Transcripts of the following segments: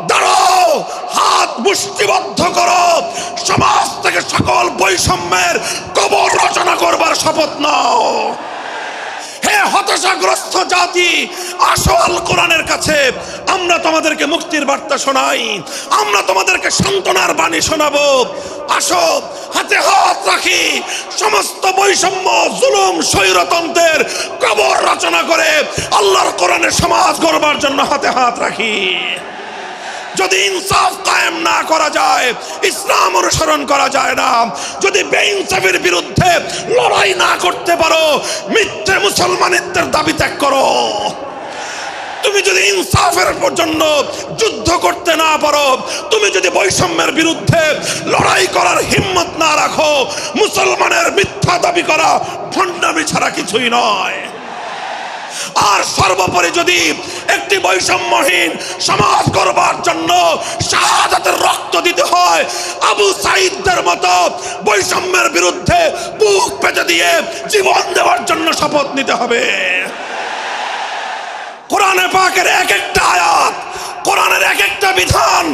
দাঁড়াও, হাত মুষ্টিবদ্ধ করো, সমাজ থেকে সকল বৈষম্যের কবর রচনা করবার শপথ নাও। হে হতাশাগ্রস্ত জাতি, আসো আল কোরআনের কাছে, আমরা তোমাদেরকে মুক্তির বার্তা শোনাই, আমরা তোমাদেরকে সান্ত্বনার বাণী শোনাবো। আসো, হাতে হাত রাখি, সমস্ত বৈষম্য, জুলুম, স্বৈরতন্ত্রের কবর রচনা করে আল্লাহর কোরআনের সমাজ গড়বার জন্য হাতে হাত রাখি। যদি ইনসাফ কায়েম না করা যায়, ইসলাম অনুসরণ করা যায় না, যদি বেইনসাফের বিরুদ্ধে লড়াই না করতে পারো, মিথ্যে মুসলমানিত্বের দাবি ত্যাগ করো। তুমি যদি ইনসাফের জন্য যুদ্ধ করতে না পারো, তুমি যদি বৈষম্যের বিরুদ্ধে লড়াই করার হিম্মত না রাখো, মুসলমানের মিথ্যা দাবি করা ভণ্ডামি ছাড়া কিছুই নয়। আর সর্বোপরি যদি একটি বৈষম্যহীন সমাজ গড়বার জন্য শাহাদাতের রক্ত দিতে হয়, আবু সাঈদদের মতো বৈষম্যের বিরুদ্ধে বুক পেতে দিয়ে জীবন দেওয়ার জন্য শপথ নিতে হবে। কোরআনে পাকের এক একটা আয়াত, কোরআনের এক একটা বিধান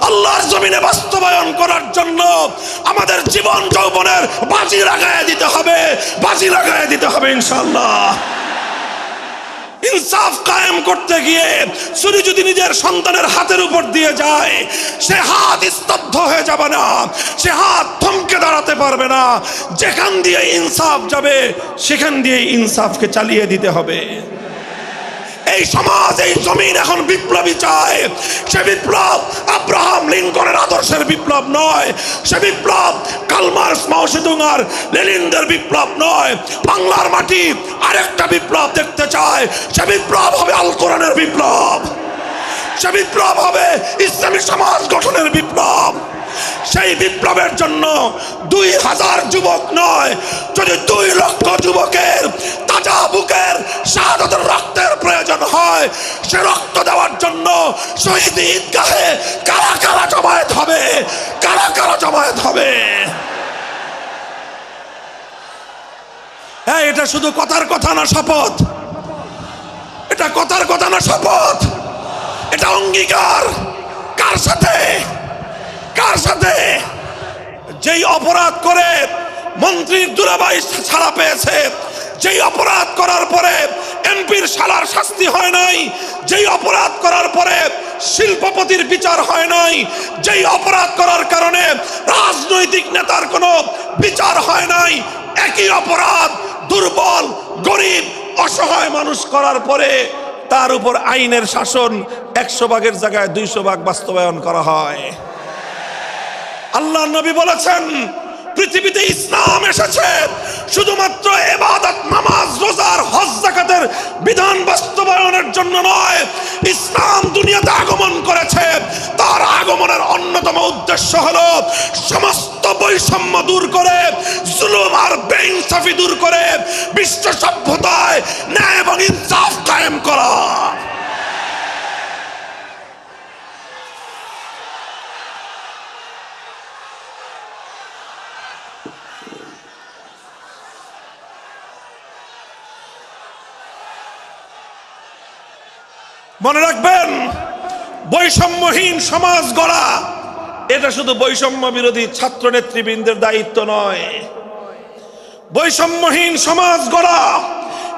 আল্লাহর জমিনে বাস্তবায়ন করার জন্য আমাদের জীবন যৌবনের বাজি লাগায় দিতে হবে, বাজি লাগায় দিতে হবে ইনশাআল্লাহ। ইনসাফ কায়েম করতে গিয়ে ছুরি যদি নিজের সন্তানের হাতের উপর দিয়ে যায়, সে হাত স্তব্ধ হয়ে যাবে না, সে হাত থমকে দাঁড়াতে পারবে না। যেখান দিয়ে ইনসাফ যাবে সেখান দিয়ে ইনসাফকে চালিয়ে দিতে হবে। এই সমাজ, এই জমিন এখন বিপ্লবী চায়। সে বিপ্লব আব্রাহাম লিঙ্কনের আদর্শের বিপ্লব নয়, সে বিপ্লব কার্ল মার্কস, মাও সেতুং আর লেনিনদের বিপ্লব নয়। বাংলার মাটি আরেকটা বিপ্লব দেখতে চায়, সে বিপ্লব হবে আল কোরআনের বিপ্লব, সে বিপ্লব হবে ইসলামী সমাজ গঠনের বিপ্লব। সেই বিপ্লবের জন্য 2000 যুবক নয়, যদি 2 লক্ষ যুবকের তাজা বুকের শাহাদাতের রক্তের প্রয়োজন হয়, সে রক্ত দেওয়ার জন্য শহীদ ঈদগাহে কারা কারা জমায়েত হবে, কারা কারা জমায়েত হবে। হ্যাঁ, এটা শুধু কথার কথা না, শপথ। এটা কথার কথা না, শপথ। এটা অঙ্গীকার। কার সাথে? কার সাথে? যেই অপরাধ করে মন্ত্রীর দুলাভাই ছাড়া পেয়েছে, যেই অপরাধ করার পরে এমপির শালার শাস্তি হয় নাই, যেই অপরাধ করার পরে শিল্পপতির বিচার হয় নাই, যেই অপরাধ করার কারণে রাজনৈতিক নেতার কোনো বিচার হয় নাই, একই অপরাধ দুর্বল, গরিব, অসহায় মানুষ করার পরে তার উপর আইনের শাসন 100 ভাগের জায়গায় 200 ভাগ বাস্তবায়ন করা হয়। আল্লাহ নবী বলেছেন, পৃথিবীতে ইসলাম এসেছে শুধুমাত্র ইবাদত, নামাজ, রোজার, হজ, যাকাতের বিধান বাস্তবায়নের জন্য নয়। ইসলাম দুনিয়াতে আগমন করেছে, তার আগমনের অন্যতম উদ্দেশ্য হলো সমস্ত বৈষম্য দূর করে, জুলুম আর বেইনসাফি দূর করে বিশ্ব সভ্যতায় ন্যায় এবং ইনসাফ কায়েম করা। মনে রাখবেন, বৈষম্যহীন সমাজ গড়া এটা শুধু বৈষম্য বিরোধী ছাত্র নেতৃবৃন্দের দায়িত্ব নয়। বৈষম্যহীন সমাজ গড়া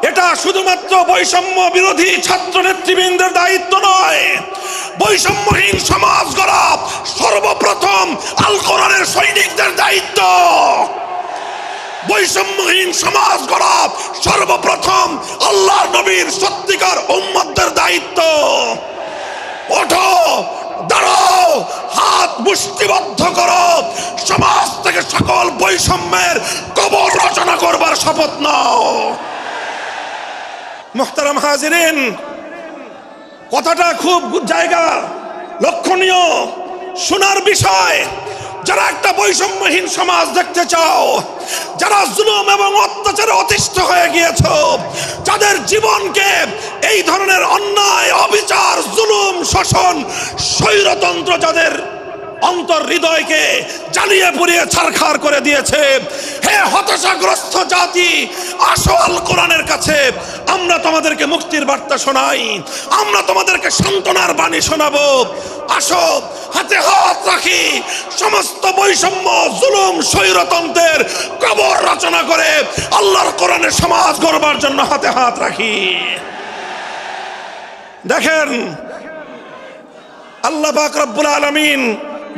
এটা শুধুমাত্র বৈষম্য বিরোধী ছাত্র নেতৃবৃন্দের দায়িত্ব নয়। বৈষম্যহীন সমাজ গড়া সর্বপ্রথম আল কোরআনের সৈনিকদের দায়িত্ব। বৈষম্যহীন সমাজ গড়া সর্বপ্রথম আল্লাহর নবীর সত্যিকার উম্মতদের দায়িত্ব। ওঠো, দাঁড়াও, হাত মুষ্টিবদ্ধ করো, সমাজ থেকে সকল বৈষম্যের কবর রচনা করবার শপথ নাও। মুহতারাম হাজিরিন, কথাটা খুব জায়গা লক্ষণীয়, শোনার বিষয়। যারা একটা বৈষম্যহীন সমাজ দেখতে চাও, যারা জুলুম এবং অত্যাচারে অতিষ্ঠ হয়ে গিয়েছ, যাদের জীবনকে এই ধরনের অন্যায়, অবিচার, জুলুম, শোষণ, স্বৈরতন্ত্র যাদের অন্তর হৃদয়কে জ্বালিয়ে পুড়িয়ে ছারখার করে দিয়েছে, হে হতাশাগ্রস্ত জাতি, আসো আল কোরআনের কাছে, আমরা তোমাদেরকে মুক্তির বার্তা শোনাই, আমরা তোমাদেরকে সান্ত্বনার বাণী শোনাবো। আসো হাতে হাত রাখি, সমস্ত বৈষম্য জুলুম স্বৈরতন্ত্রের কবর রচনা করে আল্লাহর কোরআনের সমাজ গড়বার জন্য হাতে হাত রাখি। দেখেন আল্লাহ পাক রব্বুল আলামিন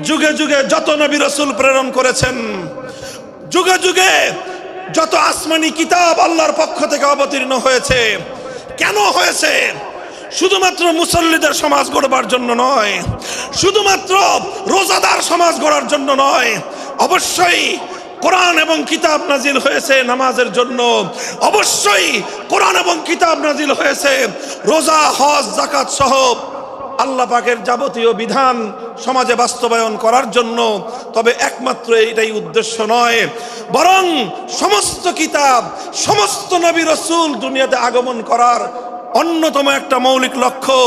যুগে যুগে যত নবী রাসূল প্রেরণ করেছেন, যুগে যুগে যত আসমানি কিতাব আল্লাহর পক্ষ থেকে অবতীর্ণ হয়েছে, কেন হয়েছে? শুধুমাত্র মুসল্লিদের সমাজ গড়বার জন্য নয়, শুধুমাত্র রোজাদার সমাজ গড়ার জন্য নয়, অবশ্যই কোরআন এবং কিতাব নাজিল হয়েছে নামাজের জন্য, অবশ্যই কোরআন এবং কিতাব নাজিল হয়েছে রোজা হজ যাকাত সহ আল্লাহ পাকের যাবতীয় বিধান সমাজে বাস্তবায়ন করার জন্য। তবে একমাত্র এটাই উদ্দেশ্য নয়, বরং সমস্ত কিতাব সমস্ত নবী রাসূল দুনিয়াতে আগমন করার অন্যতম একটা মৌলিক লক্ষ্য।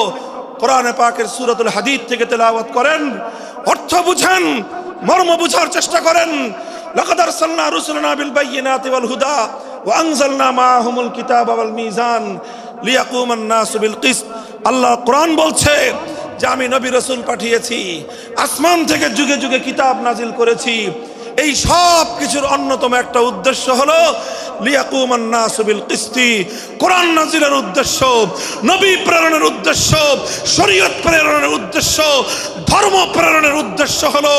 কোরআনে পাকের সূরাতুল হাদীদ থেকে তেলাওয়াত করেন, অর্থ বুঝেন, মর্ম বুঝার চেষ্টা করেন। লাকাদ আরসালনা রুসুলানা বিল বায়িনাতি ওয়াল হুদা ওয়া আনজালনা মাআহুমুল কিতাবা ওয়াল মিজান লিয়াকুমান নাসু বিল কিসত। আল্লাহ কোরআন বলছে যে আমি নবী রাসূল পাঠিয়েছি, আসমান থেকে যুগে যুগে কিতাব নাজিল করেছি। এই সব কিছুর অন্যতম একটা উদ্দেশ্য হলো লিয়াকুমান নাসু বিল কিসতি। কোরআন নাজিলের উদ্দেশ্য, নবী প্রেরণের উদ্দেশ্য, শরীয়ত প্রেরণের উদ্দেশ্য, ধর্ম প্রেরণের উদ্দেশ্য হলো,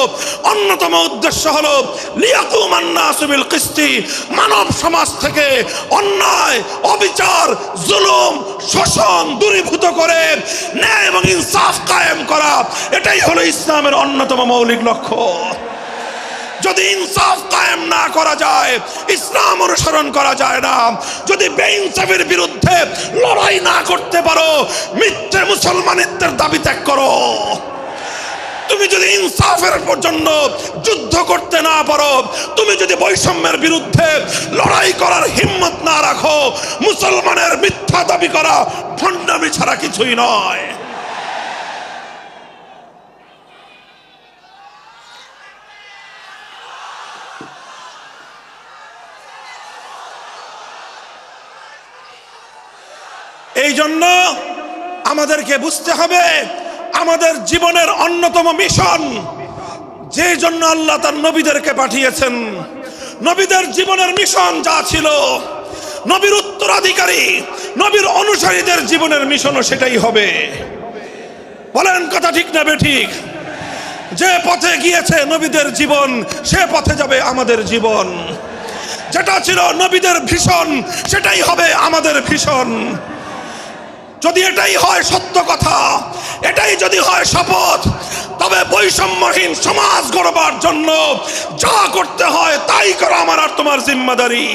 অন্যতম উদ্দেশ্য হলো লিয়াকুমান নাসু বিল কিসতি। মানব সমাজ থেকে অন্যায়, অবিচার, জুলুম, শোষণ দূরীভূত করে ন্যায় এবং ইনসাফ কায়েম করা, এটাই হলো ইসলামের অন্যতম মৌলিক লক্ষ্য। যদি ইনসাফ কায়েম না করা যায়, ইসলাম অনুসরণ করা যায় না। যদি বেইনসাফের বিরুদ্ধে লড়াই না করতে পারো, মিথ্যে মুসলমানিত্বের দাবি ত্যাগ করো। তুমি যদি ইনসাফের জন্য যুদ্ধ করতে না পারো, তুমি যদি বৈষম্যের বিরুদ্ধে লড়াই করার হিম্মত না রাখো, মুসলমানের মিথ্যা দাবি করা ভণ্ডামি ছাড়া কিছুই নয়। এই জন্য আমাদেরকে বুঝতে হবে, আমাদের জীবনের অন্যতম মিশন, যে জন্য আল্লাহ তার নবীদেরকে পাঠিয়েছেন, নবীদের জীবনের মিশন যা ছিল, নবীর উত্তরাধিকারী, নবীর অনুসারীদের জীবনের মিশনও সেটাই হবে। বলেন কথা ঠিক না বেঠিক? যে পথে গিয়েছে নবীদের জীবন, সে পথে যাবে আমাদের জীবন। যেটা ছিল নবীদের ভীষণ, সেটাই হবে আমাদের ভীষণ। যদি এটাই হয় সত্য কথা, এটাই যদি হয় শপথ, তবে বৈষম্যহীন সমাজ গড়বার জন্য যা করতে হয় তাই করা আমার আর তোমার জিম্মাদারি।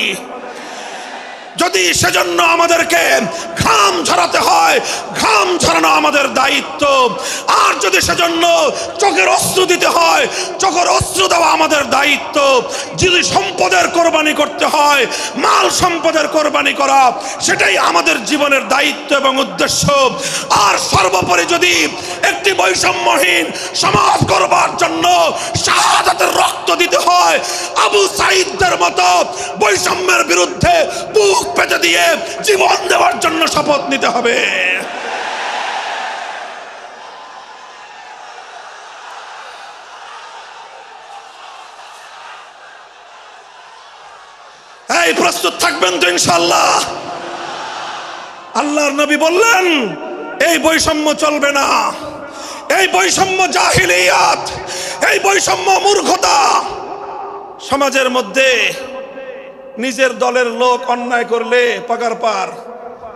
যদি সেজন্য আমাদেরকে ঘাম ঝরাতে হয়, ঘাম ঝরানো আমাদের দায়িত্ব। আর যদি সেজন্য চোখের অশ্রু দিতে হয়, চোখের অশ্রু দেওয়া আমাদের দায়িত্ব। যদি সম্পদের কোরবানি করতে হয়, মাল সম্পদের কোরবানি করা, সেটাই আমাদের জীবনের দায়িত্ব এবং উদ্দেশ্য। আর সর্বোপরি যদি একটি বৈষম্যহীন সমাজ গড়বার জন্য শাহাদাতের রক্ত দিতে হয়, আবু সাঈদদের মতো বৈষম্যের বিরুদ্ধে বুক পেতে দিয়ে জীবন দেওয়ার জন্য শপথ নিতে হবে। এই প্রস্তুত থাকবেন তো ইনশাআল্লাহ? আল্লাহর নবী বললেন এই বৈষম্য চলবে না, এই বৈষম্য জাহিলিয়াত, এই বৈষম্য মূর্খতা। সমাজের মধ্যে নিজের দলের লোক অন্যায় করলে পাগার পার,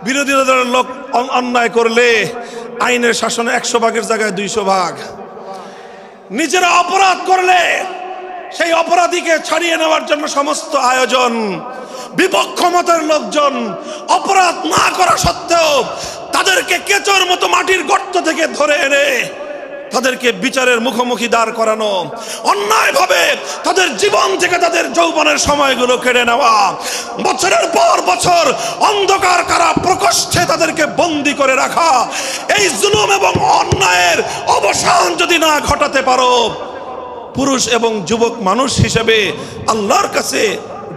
বিরোধী দলের লোক অন্যায় করলে আইনের শাসনে 100 ভাগের জায়গায় 200 ভাগ। নিজেরা অপরাধ করলে সেই অপরাধীকে ছাড়িয়ে নেওয়ার জন্য সমস্ত আয়োজন। বিপক্ষ মতের লোকজন অপরাধ না করা সত্ত্বেও তাদেরকে কেচোর মতো মাটির গর্ত থেকে ধরে এনে তাদেরকে বিচারের মুখোমুখি দাঁড় করানো, অন্যায়ভাবে তাদের জীবন থেকে তাদের যৌবনের সময়গুলো কেড়ে নেওয়া, বছরের পর বছর অন্ধকার কারা প্রকোষ্ঠে তাদেরকে বন্দী করে রাখা। এই জুলুম এবং অন্যায়ের অবসান যদি না ঘটাতে পারো, পুরুষ এবং যুবক মানুষ হিসেবে আল্লাহর কাছে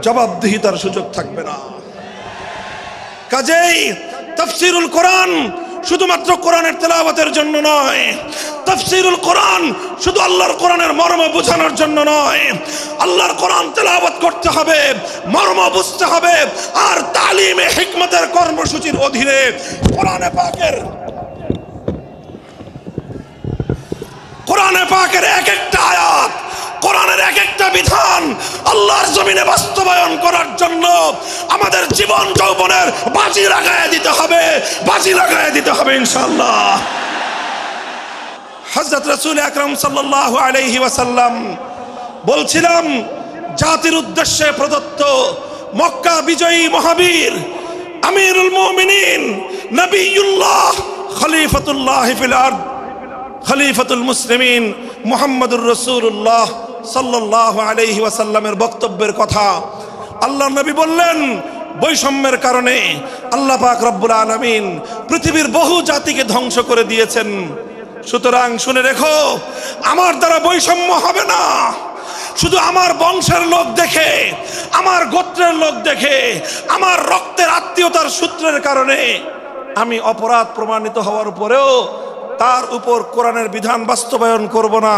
জবাবদিহিতার সুযোগ থাকবে না। কাজেই তাফসীরুল কোরআন শুধুমাত্র কোরআনের তেলাওয়াতের জন্য নয়, তাফসীরুল কোরআন শুধু আল্লাহর কোরআনের মর্ম বোঝানোর জন্য নয়, আল্লাহর কোরআন তেলাওয়াত করতে হবে, মর্ম বুঝতে হবে, আর তালিমে হিকমতের কর্মসূচির অধীনে কোরআনে পাকের এক একটা আয়াত, কোরআনের এক একটা বিধান আল্লাহর জমিনে বাস্তবায়ন করার জন্য আমাদের জীবন যৌবনের বাজি লাগায় দিতে হবে ইনশাআল্লাহ। হযরত রাসূল আকরাম সাল্লাল্লাহু আলাইহি ওয়াসাল্লাম বলছিলাম, জাতির উদ্দেশ্যে প্রদত্ত মক্কা বিজয়ী মহাবীর আমিরুল মুমিনিন নবিয়ুল্লাহ খলিফাতুল্লাহ ফিল আরদ খলিফাতুল মুসলিমিন মুহাম্মদুর রাসূলুল্লাহ সাল্লাল্লাহু আলাইহি ওয়াসাল্লামের বক্তব্যের কথা আল্লাহর নবী বললেন, বৈষম্যের কারণে আল্লাহ পাক রব্বুল আলামিন পৃথিবীর বহু জাতিকে ধ্বংস করে দিয়েছেন। সুতরাং শুনে রেখো, আমার দ্বারা বৈষম্য হবে না। শুধু আমার বংশের লোক দেখে, আমার গোত্রের লোক দেখে, আমার রক্তের আত্মীয়তার সূত্রের কারণে আমি অপরাধ প্রমাণিত হওয়ার পরেও তার উপর কোরআনের বিধান বাস্তবায়ন করব না,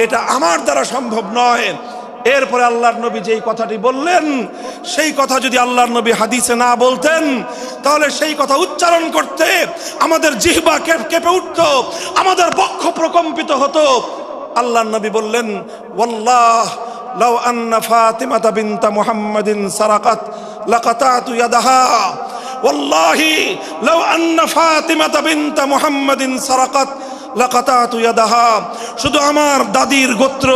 এটা আমার দ্বারা সম্ভব নয়। এরপরে আল্লাহর নবী যেই কথাটি বললেন, সেই কথা যদি আল্লাহর নবী হাদিসে না বলতেন, তাহলে সেই কথা উচ্চারণ করতে আমাদের জিহ্বা কেঁপে উঠত, আমাদের বক্ষ প্রকম্পিত হতো। আল্লাহর নবী বললেন, ওয়াল্লাহ লাউ আন্না ফাতিমাতা বিনতা মুহাম্মাদিন সারাকাত লাকাতাতু ইয়াদাহা, ওয়াল্লাহি লাউ আন্না ফাতিমাতা বিনতা মুহাম্মাদিন সারাকাত লাকাতাতু ইয়াদাহা। শুধু আমার দাদির গোত্র,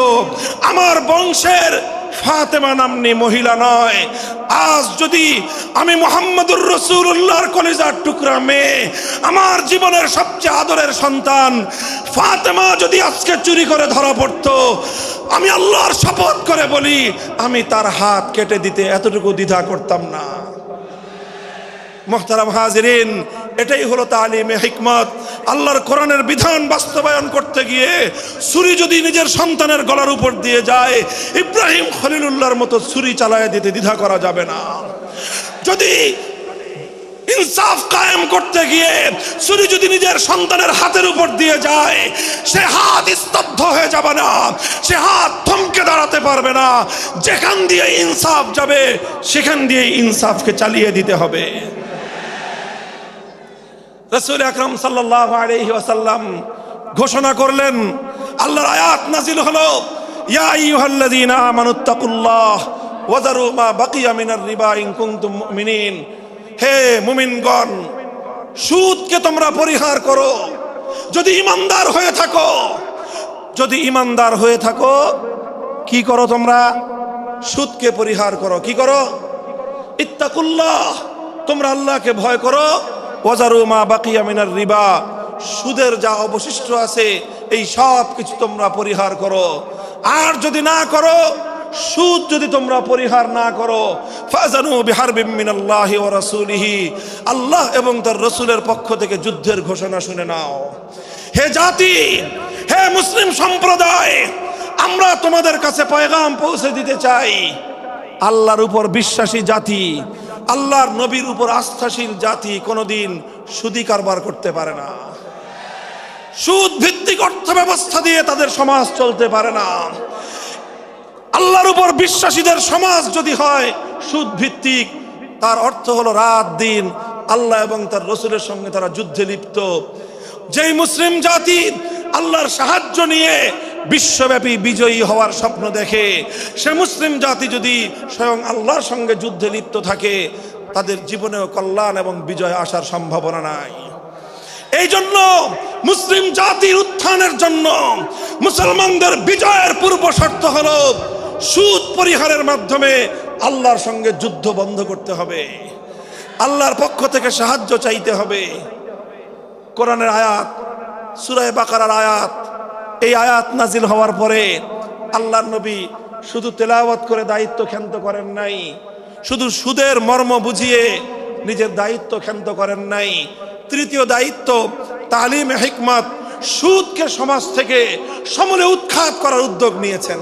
আমার বংশের ফাতেমা নামনি মহিলা নয়, আজ যদি আমি মুহাম্মদুর রাসূলুল্লাহর কলিজার টুকরা মেয়ে, আমার জীবনের সবচেয়ে আদরের সন্তান ফাতেমা যদি আজকে চুরি করে ধরা পড়তো, আমি আল্লাহর শপথ করে বলি, আমি তার হাত কেটে দিতে এতটুকু দ্বিধা করতাম না। মুহতারাম হাজিরিন, এটাই হলো তালিমে হিকমত। আল্লাহর কোরআনের বিধান বাস্তবায়ন করতে গিয়ে ছুরি যদি নিজের সন্তানের গলার উপর দিয়ে যায়, ইব্রাহিম খলিলুল্লাহর মতো ছুরি চালায় দিতে দ্বিধা করা যাবে না। যদি ইনসাফ কায়েম করতে গিয়ে ছুরি যদি নিজের সন্তানের হাতের উপর দিয়ে যায়, সে হাত স্তব্ধ হয়ে যাবে না, সে হাত থমকে দাঁড়াতে পারবে না। যেখান দিয়ে ইনসাফ যাবে সেখান দিয়ে ইনসাফকে চালিয়ে দিতে হবে। রাসূল আকরাম সাল্লাল্লাহু আলাইহি ওয়াসাল্লাম ঘোষণা করলেন, আল্লাহর আয়াত নাযিল হলো, ইয়া আইয়ুহাল্লাযীনা আমানুত্তাকুল্লাহ ওয়া যারু মা বাকিয়া মিনার রিবা ইন কুনতুম মুমিনিন। হে মুমিনগণ, সুদকে তোমরা পরিহার করো যদি ঈমানদার হয়ে থাকো। যদি ঈমানদার হয়ে থাকো, কি করো তোমরা? সুদকে পরিহার করো। কি করো? ইত্তাকুল্লাহ, তোমরা আল্লাহকে ভয় করো। ওয়াজারু মা বাকিয়া মিনার রিবা, সুদের যা অবশিষ্ট আছে এই সব কিছু তোমরা পরিহার করো। আর যদি না করো, সুদ যদি তোমরা পরিহার না করো, ফাজানু বিহারবিম মিনাল্লাহি ওয়া রাসূলিহি, আল্লাহ এবং তার রাসূলের পক্ষ থেকে যুদ্ধের ঘোষণা শুনে নাও। হে জাতি, হে মুসলিম সম্প্রদায়, আমরা তোমাদের কাছে পয়গাম পৌঁছে দিতে চাই, আল্লাহর উপর বিশ্বাসী জাতি, আল্লাহর নবীর উপর আস্থাশীল জাতি কোনোদিন সুদি কারবার করতে পারে না। সুদ ভিত্তিক অর্থ ব্যবস্থা দিয়ে তাদের সমাজ চলতে পারে না। আল্লাহর উপর বিশ্বাসীদের সমাজ যদি হয় সুদ ভিত্তিক, তার অর্থ হলো রাত দিন আল্লাহ এবং তার রাসূলের সঙ্গে তারা যুদ্ধে লিপ্ত। যেই মুসলিম জাতি আল্লাহর সাহায্য নিয়ে বিশ্বব্যাপী বিজয়ী হওয়ার স্বপ্ন দেখে, সে মুসলিম জাতি যদি স্বয়ং আল্লাহর সঙ্গে যুদ্ধে লিপ্ত থাকে, তাদের জীবনেও কল্যাণ এবং বিজয় আসার সম্ভাবনা নাই। এই জন্য মুসলিম জাতির উত্থানের জন্য, মুসলমানদের বিজয়ের পূর্ব শর্ত হলো সুদ পরিহারের মাধ্যমে আল্লাহর সঙ্গে যুদ্ধ বন্ধ করতে হবে, আল্লাহর পক্ষ থেকে সাহায্য চাইতে হবে। কোরআনের আয়াত, সূরা বাকারার আয়াত, এই আয়াত নাজিল হওয়ার পরে আল্লাহর নবী শুধু তেলাওয়াত করে দায়িত্ব ক্ষান্ত করেন নাই, শুধু সুদের মর্ম বুঝিয়ে নিজের দায়িত্ব ক্ষান্ত করেন নাই। তৃতীয় দায়িত্ব তালিমে হিকমত, সুদকে সমাজ থেকে সমূলে উৎখাত করার উদ্যোগ নিয়েছেন।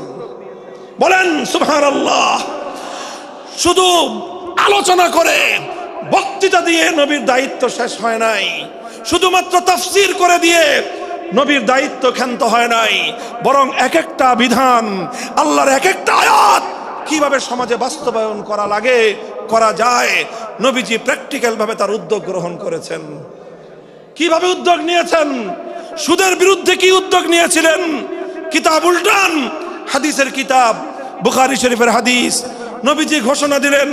বলেন সুবহানাল্লাহ। শুধু আলোচনা করে, বক্তৃতা দিয়ে নবীর দায়িত্ব শেষ হয় নাই, শুধুমাত্র তাফসীর করে দিয়ে নবীর দায়িত্ব ক্ষান্ত হয় নাই, বরং এক একটা বিধান, আল্লাহর এক একটা আয়াত কিভাবে সমাজে বাস্তবায়ন করা লাগে, করা যায়, নবীজি প্র্যাকটিক্যাল ভাবে তার উদ্যোগ গ্রহণ করেছেন। কিভাবে উদ্যোগ নিয়েছেন? সুদের বিরুদ্ধে কি উদ্যোগ নিয়েছিলেন? কিতাব উল্টান, হাদিসের কিতাব, বুখারী শরীফের হাদিস, নবীজি ঘোষণা দিলেন,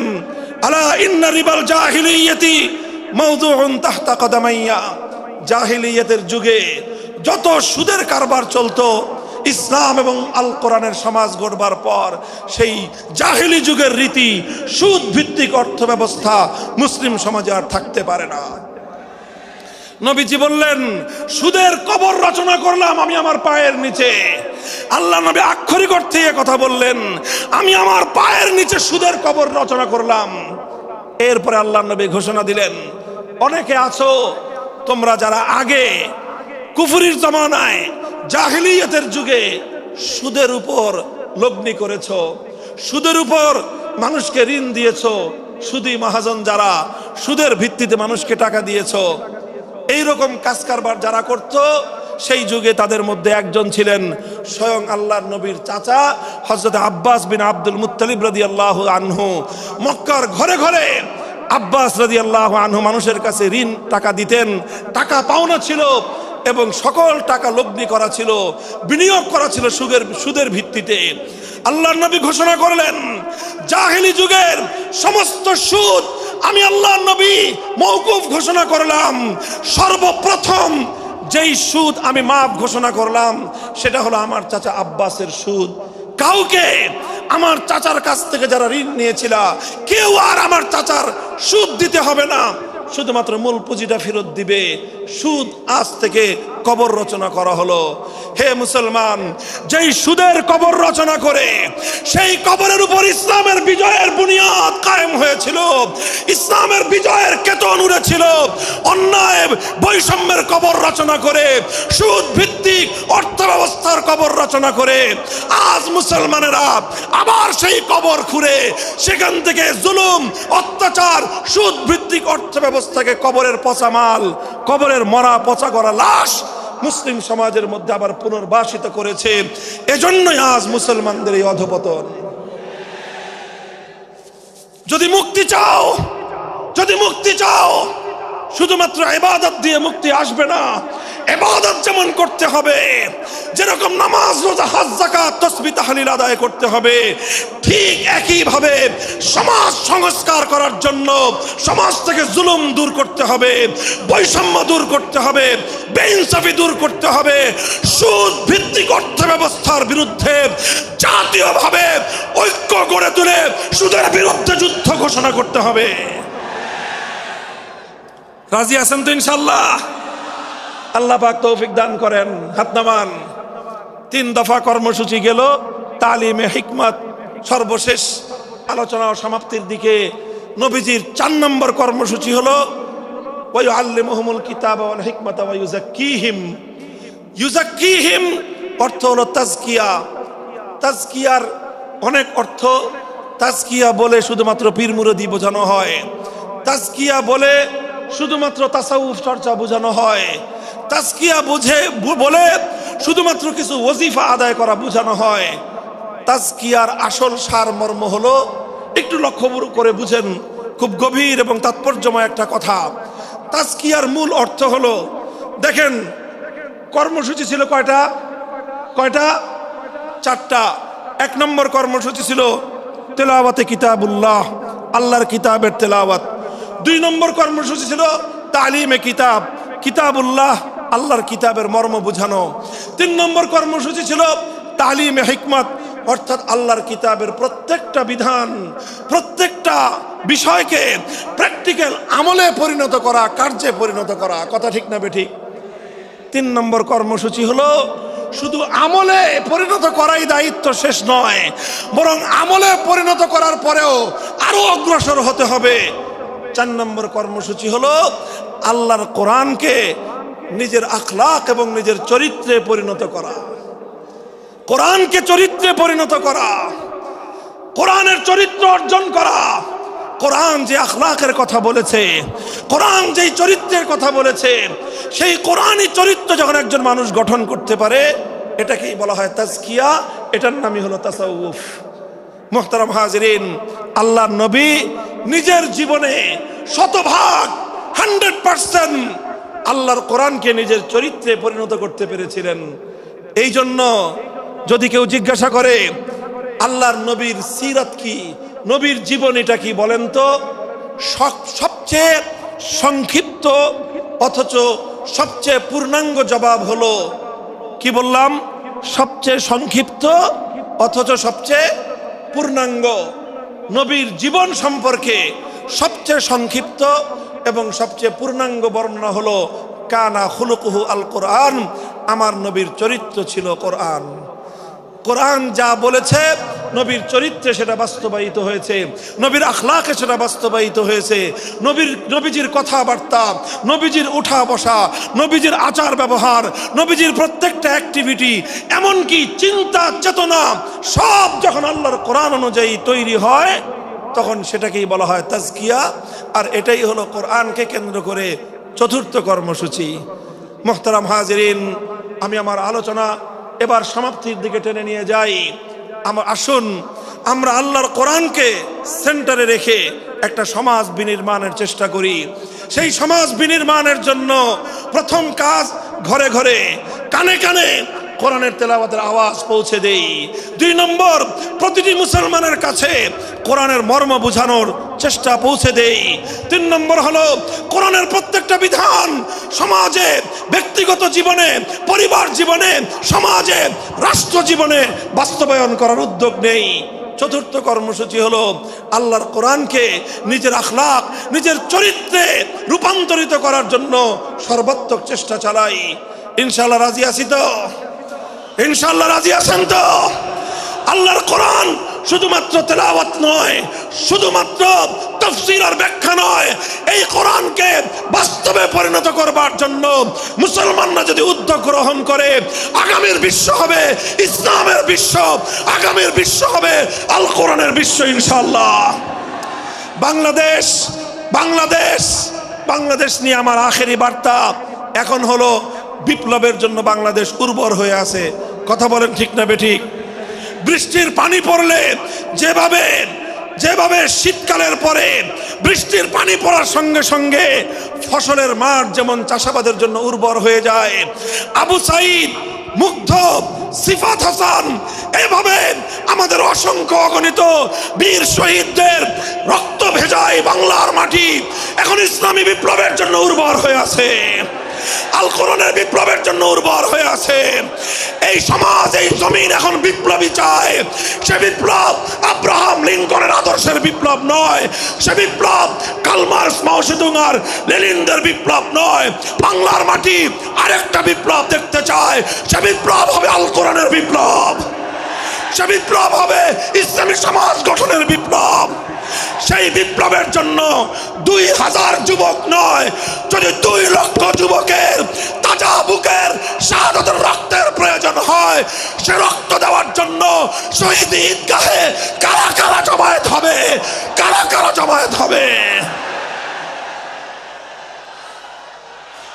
আলা ইন্না রিবাল জাহিলিয়াতি মাওদুউন তাহতা কদামাইয়া। জাহিলিয়াতের যুগে যত সুদের কারবার চলতো, ইসলাম এবং আল কোরআনের সমাজ গড়বার পর সেই জাহিলি যুগের রীতি, সুদ ভিত্তিক অর্থ ব্যবস্থা মুসলিম সমাজে আর থাকতে পারে না। নবীজি বললেন, সুদের কবর রচনা করলাম আমি আমার পায়ের নিচে। আল্লাহ নবী আক্ষরিক অর্থে কথা বললেন, আমি আমার পায়ের নিচে সুদের কবর রচনা করলাম। এরপরে আল্লাহ নবী ঘোষণা দিলেন, অনেকে আছো তোমরা যারা আগে কুফরির জমানায় জাহিলিয়াতের যুগে সুদের উপর লগ্নি করেছো, সুদের উপর মানুষকে ঋণ দিয়েছো, সুদী মহাজন যারা সুদের ভিত্তিতে মানুষকে টাকা দিয়েছো, এইরকম কাজ কারবার যারা করত, সেই যুগে তাদের মধ্যে একজন ছিলেন স্বয়ং আল্লাহর নবীর চাচা হযরত আব্বাস বিন আব্দুল মুত্তালিব রাদিয়াল্লাহু আনহু। মক্কার ঘরে ঘরে আব্বাস রাদিয়াল্লাহু আনহু মানুষের কাছে ঋণ টাকা দিতেন, টাকা পাওনা ছিল এবং সকল টাকা লগ্নি করা ছিল, বিনিয়োগ করা ছিল সুদের ভিত্তিতে। আল্লাহর নবী ঘোষণা করলেন, জাহেলি যুগের সমস্ত সুদ আমি আল্লাহর নবী মওকুফ ঘোষণা করলাম। সর্বপ্রথম যেই সুদ আমি মাফ ঘোষণা করলাম সেটা হলো আমার চাচা আব্বাসের সুদ। কাউকে আমার চাচার কাছ থেকে যারা ঋণ নিয়েছিল, কেউ আর আমার চাচার সুদ দিতে হবে না, শুধুমাত্র মূল পুঁজিটা ফেরত দিবে। সুদ আজ থেকে কবর রচনা করা হলো। হে মুসলমান, যেই সুদের কবর রচনা করে সেই কবরের উপর ইসলামের বিজয়ের বুনিয়াদ কায়েম হয়েছিল, ইসলামের বিজয়ের কেতন উড়েছিল। অন্যায় বৈষম্যের কবর রচনা করে, সুদ ভিত্তিক অর্থ ব্যবস্থার কবর রচনা করে আজ মুসলমানেরা আবার সেই কবর খুঁড়ে সেখান থেকে জুলুম, অত্যাচার, সুদ ভিত্তিক অর্থ ব্যবস্থাকে কবরের পচা মাল, কবরের মরা পচা করা লাশ মুসলিম সমাজের মধ্যে আবার পুনর্বাসিত করেছে। এজন্যই আজ মুসলমানদের এই অধপতন। যদি মুক্তি চাও, যদি মুক্তি চাও, শুধুমাত্র ইবাদত দিয়ে মুক্তি আসবে না। ইবাদত যেমন করতে হবে, যেরকম নামাজ, রোজা, হজ, যাকাত, তাসবিহ, তাহলিল আদায় করতে হবে, ঠিক একই ভাবে সমাজ সংস্কার করার জন্য সমাজ থেকে জুলুম দূর করতে হবে, বৈষম্য দূর করতে হবে, বেইনসাফি দূর করতে হবে, সুদ ভিত্তিক অর্থ ব্যবস্থার বিরুদ্ধে জাতীয়ভাবে ঐক্য গড়ে তুলে সুদের বিরুদ্ধে যুদ্ধ ঘোষণা করতে হবে। রাজি আছেন তো ইনশাআল্লাহ? আল্লাহ পাক তৌফিক দান করেন। হাত নামান। 3 দফা কর্মসূচি গেল, তালিমে হিকমত সর্বশেষ আলোচনা ও সমাপ্তির দিকে। নবীজির 4 নম্বর কর্মসূচি হলো ওয়ায়ুআল্লিমুহুমুল কিতাবা ওয়াল হিকমাতা ওয়া ইউযাক্কিহিম। ইউযাক্কিহিম অর্থ হলো তাজকিয়া। তাজকিয়ার অনেক অর্থ। তাজকিয়া বলে শুধুমাত্র পীর মুরিদি বোঝানো হয়, তাজকিয়া বলে শুধুমাত্র তাসাউফ চর্চা বোঝানো হয়, তাজকিয়া বলে শুধুমাত্র কিছু ওজিফা আদায় করা বোঝানো হয়। তাজকিয়ার আসল সারমর্ম হলো, একটু লক্ষ্য করে বুঝেন, খুব গভীর এবং তাৎপর্যময় একটা কথা। তাজকিয়ার মূল অর্থ হলো, দেখেন কর্মসূচি ছিল কয়টা? 4টা। 1 নম্বর কর্মসূচি ছিল তেলাওয়াতে কিতাবুল্লাহ, আল্লাহর কিতাবের তেলাওয়াত। 2 নম্বর কর্মসূচি ছিল তালিমে কিতাব, কিতাবুল্লাহ, আল্লাহর কিতাবের মর্ম বুঝানো। 3 নম্বর কর্মসূচি ছিল তালিমে হিকমত, অর্থাৎ আল্লাহর কিতাবের প্রত্যেকটা বিধান, প্রত্যেকটা বিষয়কে প্র্যাকটিক্যাল আমলে পরিণত করা, কার্যে পরিণত করা। কথা ঠিক না বেঠিক? 3 নম্বর কর্মসূচি হলো শুধু আমলে পরিণত করাই দায়িত্ব শেষ নয়, বরং আমলে পরিণত করার পরেও আরো অগ্রসর হতে হবে। 4 নম্বর কর্মসূচি হলো আল্লাহর কোরআনকে নিজের আখলাক এবং নিজের চরিত্রে পরিণত করা। কোরআনকে চরিত্রে পরিণত করা, কোরআনের চরিত্র অর্জন করা। কোরআন যে আখলাকের কথা বলেছে, কোরআন যেই চরিত্রের কথা বলেছে, সেই কোরআনই চরিত্র যখন একজন মানুষ গঠন করতে পারে, এটাকেই বলা হয় তাজকিয়া, এটার নামই হলো তাসাউফ। মুহতারাম হাজিরিন, আল্লাহর নবী নিজের জীবনে 100% আল্লাহর কোরআনকে নিজের চরিত্রে পরিণত করতে পেরেছিলেন। এই জন্য যদি কেউ জিজ্ঞাসা করে আল্লাহর নবীর সিরাত কি, নবীর জীবনীটা কি বলেন তো, সবচেয়ে সংক্ষিপ্ত অথচ সবচেয়ে পূর্ণাঙ্গ জবাব হলো, কি বললাম, সবচেয়ে সংক্ষিপ্ত অথচ সবচেয়ে পূর্ণাঙ্গ। নবীর জীবন সম্পর্কে সবচেয়ে সংক্ষিপ্ত এবং সবচেয়ে পূর্ণাঙ্গ বর্ণনা হলো কানা খুলুকুহু আল কোরআন, আমার নবীর চরিত্র ছিল কোরআন। কোরআন যা বলেছে নবীর চরিত্রে সেটা বাস্তবায়িত হয়েছে, নবীর আখলাকে সেটা বাস্তবায়িত হয়েছে। নবীজির কথাবার্তা, নবীজির উঠা বসা, নবীজির আচার ব্যবহার, নবীজির প্রত্যেকটা অ্যাক্টিভিটি, এমনকি চিন্তা চেতনা সব যখন আল্লাহর কোরআন অনুযায়ী তৈরি হয়, তখন সেটাকেই বলা হয় তাজকিয়া। আর এটাই হলো কোরআনকে কেন্দ্র করে চতুর্থ কর্মসূচি। মুহতারাম হাজিরিন, আমি আমার আলোচনা এবার সমাপ্তির দিকে টেনে নিয়ে যাই। আসুন আমরা আল্লাহর কোরআনকে সেন্টারে রেখে একটা সমাজ বিনির্মাণের চেষ্টা করি। সেই সমাজ বিনির্মাণের জন্য প্রথম কাজ, ঘরে ঘরে কানে কানে কোরআনের তেলাওয়াতের আওয়াজ পৌঁছে দেই। 2 নম্বর, প্রতিটি মুসলমানের কাছে কোরআনের মর্ম বোঝানোর চেষ্টা পৌঁছে দেই। 3 নম্বর হলো কোরআনের প্রত্যেকটা বিধান সমাজে, ব্যক্তিগত জীবনে, পরিবার জীবনে, সমাজে, রাষ্ট্র জীবনে বাস্তবায়ন করার উদ্যোগ নেই। চতুর্থ কর্মসূচি হলো আল্লাহর কোরআনকে নিজের আখলাক, নিজের চরিত্রে রূপান্তরিত করার জন্য সর্বাত্মক চেষ্টা চালাই। ইনশাআল্লাহ রাজি আছি তো? ইনশাআল্লাহ রাজি আছেন তো? আল্লাহর কোরআন শুধুমাত্র তেলাওয়াত নয়, শুধুমাত্র তাফসীর আর ব্যাখ্যা নয়, এই কোরআনকে বাস্তবে পরিণত করবার জন্য মুসলমানরা যদি উদ্যোগ গ্রহণ করে, আগামীর বিশ্ব হবে ইসলামের বিশ্ব, আগামীর বিশ্ব হবে আল কোরআনের বিশ্ব ইনশাআল্লাহ। বাংলাদেশ বাংলাদেশ বাংলাদেশ নিয়ে আমার আখেরি বার্তা এখন হলো, বিপ্লবের জন্য বাংলাদেশ উর্বর হয়ে আছে। কথা বলেন ঠিক না বেঠিক? বৃষ্টির পানি পড়লে যেভাবে যেভাবে শীতকালের পরে বৃষ্টির পানি পড়ার সঙ্গে সঙ্গে ফসলের মাঠ যেমন চাষাবাদের জন্য উর্বর হয়ে যায়, আবু সাইদ, মুগ্ধ, সিফাত হাসান, এভাবে আমাদের অসংখ্য অগণিত বীর শহীদদের রক্ত ভেজায় বাংলার মাটি এখন ইসলামী বিপ্লবের জন্য উর্বর হয়ে আছে, আল কোরআনের বিপ্লবের জন্য উর্বর হয়ে আছে। এই সমাজ, এই জমিন এখন বিপ্লবী চায়। সে বিপ্লব আব্রাহাম লিঙ্কনের আদর্শের বিপ্লব নয়, সে বিপ্লব কার্ল মার্কস, মাও সেতুং আর লেনিনদের বিপ্লব নয়। বাংলার মাটি আরেকটা বিপ্লব দেখতে চায়, সে বিপ্লব হবে আল কোরআনের বিপ্লব, সে বিপ্লব হবে ইসলামী সমাজ গঠনের বিপ্লব। সেই বিপ্লবের জন্য 2000 যুবক নয়, যদি 2 লক্ষ যুবকের তাজা বুকের শাহাদাতের রক্তের প্রয়োজন হয়, সে রক্ত দেওয়ার জন্য শহীদ ঈদগাহে কারা কারা জমায়েত হবে, কারা কারা জমায়েত হবে।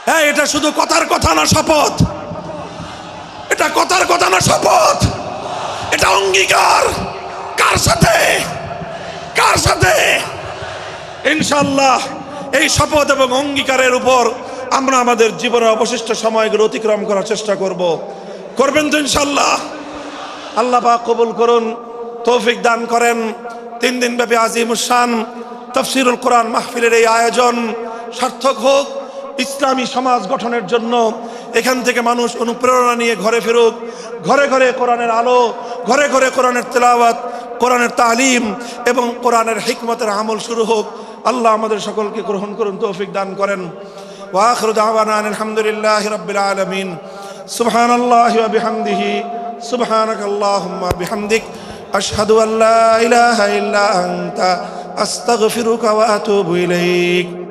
হ্যাঁ, এটা শুধু কথার কথা না, শপথ। এটা কথার কথা না, শপথ। এটা অঙ্গীকার। কার সাথে? কার সাথে? ইনশাআল্লাহ এই শপথ এবং অঙ্গীকারের উপর আমরা আমাদের জীবনের অবশিষ্ট সময়গুলো অতিক্রম করার চেষ্টা করব। করবেন তো ইনশাআল্লাহ? আল্লাহ পাক কবুল করুন, তৌফিক দান করেন। 3 দিন ব্যাপী আজিমুস শান তাফসীরুল কোরআন মাহফিলের এই আয়োজন সার্থক হোক, ইসলামী সমাজ গঠনের জন্য এখান থেকে মানুষ অনুপ্রেরণা নিয়ে ঘরে ফেরুক, ঘরে ঘরে কোরআনের আলো, ঘরে ঘরে কোরআনের তেলাওয়াত, কোরআনের তালিম এবং কোরআনের হিকমতের আমল শুরু হোক। আল্লাহ আমাদের সকলকে গ্রহণ করুন, তৌফিক দান করেন। ওয়া আখিরু দাওয়ানা আলহামদুলিল্লাহি রাব্বিল আলামিন। সুবহানাল্লাহি ওয়া বিহামদিহি, সুবহানাকাল্লাহুম্মা বিহামদিক, আশহাদু আল্লা ইলাহা ইল্লা আনতা, আস্তাগফিরুকা ওয়া আতুবু ইলাইক।